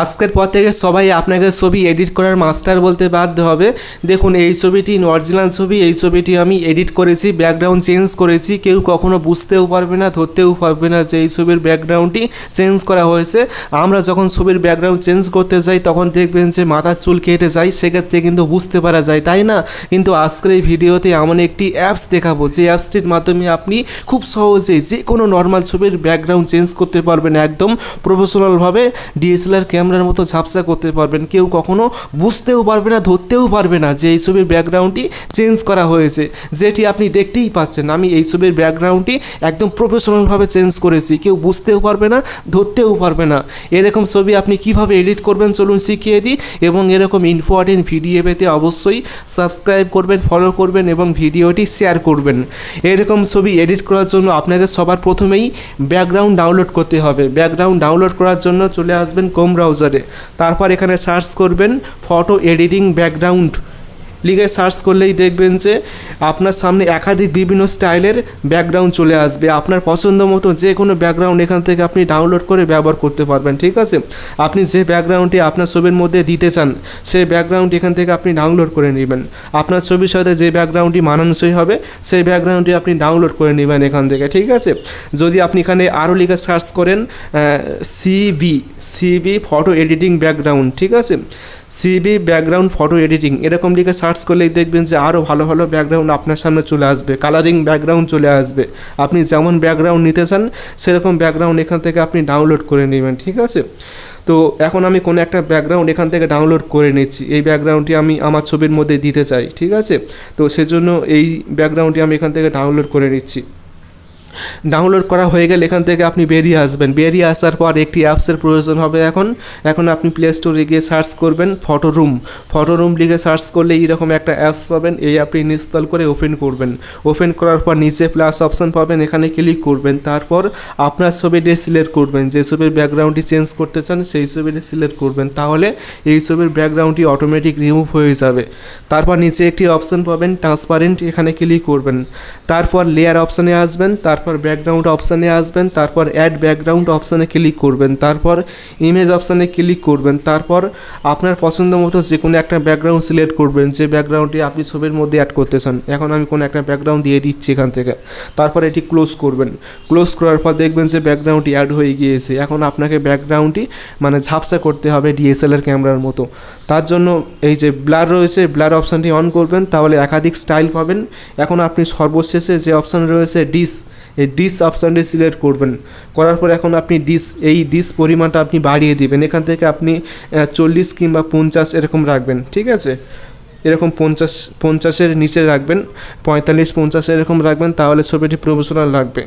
আজকের পর থেকে সবাই আপনাকে ছবি এডিট করার মাস্টার বলতে বাধ্য হবে। দেখুন এই ছবিটি অরিজিনাল ছবি, এই ছবিটি আমি এডিট করেছি, ব্যাকগ্রাউন্ড চেঞ্জ করেছি। কেউ কখনো বুঝতেও পারবে না, ধরতেও পারবে না যে এই ছবির ব্যাকগ্রাউন্ডটি চেঞ্জ করা হয়েছে। আমরা যখন ছবির ব্যাকগ্রাউন্ড চেঞ্জ করতে যাই তখন দেখবেন যে মাথার চুল কেটে যায়, সেক্ষেত্রে কিন্তু বুঝতে পারা যায়, তাই না? কিন্তু আজকের এই ভিডিওতে এমন একটি অ্যাপস দেখাবো যে অ্যাপসটির মাধ্যমে আপনি খুব সহজেই যে কোনো নর্মাল ছবির ব্যাকগ্রাউন্ড চেঞ্জ করতে পারবেন, একদম প্রফেশনালভাবে ডিএসএলআর ক্যামেরার মতো ঝাপসা করতে পারবেন। কেউ কখনো বুঝতেও পারবে না, ধরতেও পারবে না যে এই ছবির ব্যাকগ্রাউন্ডটি চেঞ্জ করা হয়েছে, যেটি আপনি দেখতেই পাচ্ছেন। আমি এই ছবির ব্যাকগ্রাউন্ডটি একদম প্রফেশনালভাবে চেঞ্জ করেছি, কেউ বুঝতেও পারবে না, ধরতেও পারবে না। এরকম ছবি আপনি কিভাবে এডিট করবেন চলুন শিখিয়ে দিই। এবং এরকম ইম্পর্টেন্ট ভিডিও পেতে অবশ্যই সাবস্ক্রাইব করবেন, ফলো করবেন এবং ভিডিওটি শেয়ার করবেন। এরকম ছবি এডিট করার জন্য আপনাকে সবার প্রথমেই ব্যাকগ্রাউন্ড ডাউনলোড করতে হবে। ব্যাকগ্রাউন্ড ডাউনলোড করার জন্য চলে আসবেন ক্রোম ব্রাউজারে, তারপর এখানে সার্চ করবেন ফটো এডিটিং ব্যাকগ্রাউন্ড লিখে সার্চ করলেই দেখবেন যে আপনার সামনে একাধিক বিভিন্ন স্টাইলের ব্যাকগ্রাউন্ড চলে আসবে। আপনার পছন্দ মতো যে কোনো ব্যাকগ্রাউন্ড এখান থেকে আপনি ডাউনলোড করে ব্যবহার করতে পারবেন, ঠিক আছে? আপনি যে ব্যাকগ্রাউন্ডটি আপনার ছবির মধ্যে দিতে চান সেই ব্যাকগ্রাউন্ড এখান থেকে আপনি ডাউনলোড করে নেবেন। আপনার ছবির সাথে যে ব্যাকগ্রাউন্ডটি মানানসই হবে সেই ব্যাকগ্রাউন্ডটি আপনি ডাউনলোড করে নেবেন এখান থেকে, ঠিক আছে? যদি আপনি এখানে আরও লিখে সার্চ করেন সিবি ফটো এডিটিং ব্যাকগ্রাউন্ড, ঠিক আছে? সিবি ব্যাকগ্রাউন্ড ফটো এডিটিং এরকম লিখে সার্চ করলেই দেখবেন যে আরও ভালো ভালো ব্যাকগ্রাউন্ড আপনার সামনে চলে আসবে, কালারিং ব্যাকগ্রাউন্ড চলে আসবে। আপনি যেমন ব্যাকগ্রাউন্ড নিতে চান সেরকম ব্যাকগ্রাউন্ড এখান থেকে আপনি ডাউনলোড করে নেবেন, ঠিক আছে? তো এখন আমি কোনো একটা ব্যাকগ্রাউন্ড এখান থেকে ডাউনলোড করে নিচ্ছি। এই ব্যাকগ্রাউন্ডটি আমি আমার ছবির মধ্যে দিতে চাই, ঠিক আছে? তো সেজন্য এই ব্যাকগ্রাউন্ডটি আমি এখান থেকে ডাউনলোড করে নিচ্ছি। ডাউনলোড করা হয়ে গেলে এখান থেকে আপনি বেরিয়ে আসবেন। বেরিয়ে আসার পর একটি অ্যাপসের প্রয়োজন হবে। এখন আপনি প্লে স্টোরে গিয়ে সার্চ করবেন ফটো রুম লিখে সার্চ করলে এইরকম একটা অ্যাপস পাবেন। এই অ্যাপটি ইনস্টল করে ওপেন করবেন। ওপেন করার পর নিচে প্লাস অপশান পাবেন, এখানে ক্লিক করবেন। তারপর আপনার ছবিটি সিলেক্ট করবেন, যে ছবির ব্যাকগ্রাউন্ডটি চেঞ্জ করতে চান সেই ছবিটি সিলেক্ট করবেন, তাহলে এই ছবির ব্যাকগ্রাউন্ডটি অটোমেটিক রিমুভ হয়ে যাবে। তারপর নিচে একটি অপশান পাবেন ট্রান্সপারেন্ট, এখানে ক্লিক করবেন। তারপর লেয়ার অপশানে আসবেন, তারপর ব্যাকগ্রাউন্ড অপশানে আসবেন, তারপর অ্যাড ব্যাকগ্রাউন্ড অপশানে ক্লিক করবেন, তারপর ইমেজ অপশানে ক্লিক করবেন। তারপর আপনার পছন্দ মতো যে কোনো একটা ব্যাকগ্রাউন্ড সিলেক্ট করবেন, যে ব্যাকগ্রাউন্ডটি আপনি ছবির মধ্যে অ্যাড করতে চান। এখন আমি কোনো একটা ব্যাকগ্রাউন্ড দিয়ে দিচ্ছি এখান থেকে। তারপর এটি ক্লোজ করবেন। ক্লোজ করার পর দেখবেন যে ব্যাকগ্রাউন্ডটি অ্যাড হয়ে গিয়েছে। এখন আপনাকে ব্যাকগ্রাউন্ডটি ঝাপসা করতে হবে ডিএসএলআর ক্যামেরার মতো। তার জন্য এই যে ব্লার রয়েছে, ব্লার অপশানটি অন করবেন, তাহলে একাধিক স্টাইল পাবেন। এখন আপনি সর্বশেষে যে অপশান রয়েছে এই ডিস অপশানটি সিলেক্ট করবেন। করার পর এখন আপনি ডিস পরিমাণটা আপনি বাড়িয়ে দিবেন। এখান থেকে আপনি 40 কিংবা 50 এরকম রাখবেন, ঠিক আছে? এরকম 50-এর নিচে রাখবেন, 45-50 এরকম রাখবেন, তাহলে ছবিটি প্রফেশনাল লাগবে।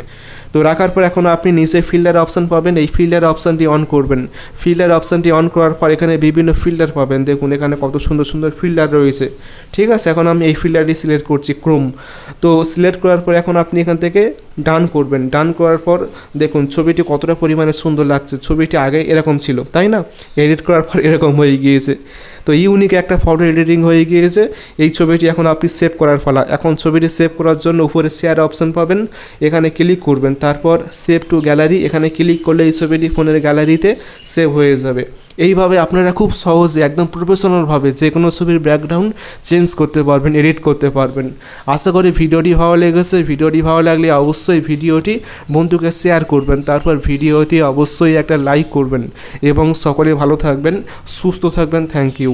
তো রাখার পর এখন আপনি নিচে ফিল্টার অপশান পাবেন, এই ফিল্টার অপশানটি অন করবেন। ফিল্টার অপশানটি অন করার পর এখানে বিভিন্ন ফিল্টার পাবেন। দেখুন এখানে কত সুন্দর সুন্দর ফিল্টার রয়েছে, ঠিক আছে? এখন আমি এই ফিল্টারটি সিলেক্ট করছি, ক্রোম। তো সিলেক্ট করার পর এখন আপনি এখান থেকে ডান করবেন। ডান করার পর দেখুন ছবিটি কতটা পরিমাণে সুন্দর লাগছে। ছবিটি আগে এরকম ছিল, তাই না? এডিট করার পর এরকম হয়ে গিয়েছে। তো ইউনিক একটা ফটো এডিটিং হয়ে গিয়েছে। এই ছবিটি এখন আপনি সেভ করার পালা। এখন ছবিটি সেভ করার জন্য উপরে শেয়ার অপশান পাবেন, এখানে ক্লিক করবেন। তারপর সেভ টু গ্যালারি, এখানে ক্লিক করলে এই ছবিটি ফোনের গ্যালারিতে সেভ হয়ে যাবে। এইভাবে আপনারা খুব সহজে একদম প্রফেশনালভাবে যে কোনো ছবির ব্যাকগ্রাউন্ড চেঞ্জ করতে পারবেন, এডিট করতে পারবেন। আশা করি ভিডিওটি ভালো লেগেছে। ভিডিওটি ভালো লাগলে অবশ্যই ভিডিওটি বন্ধুকে শেয়ার করবেন। তারপর ভিডিওটি অবশ্যই একটা লাইক করবেন এবং সকলে ভালো থাকবেন, সুস্থ থাকবেন। Thank you.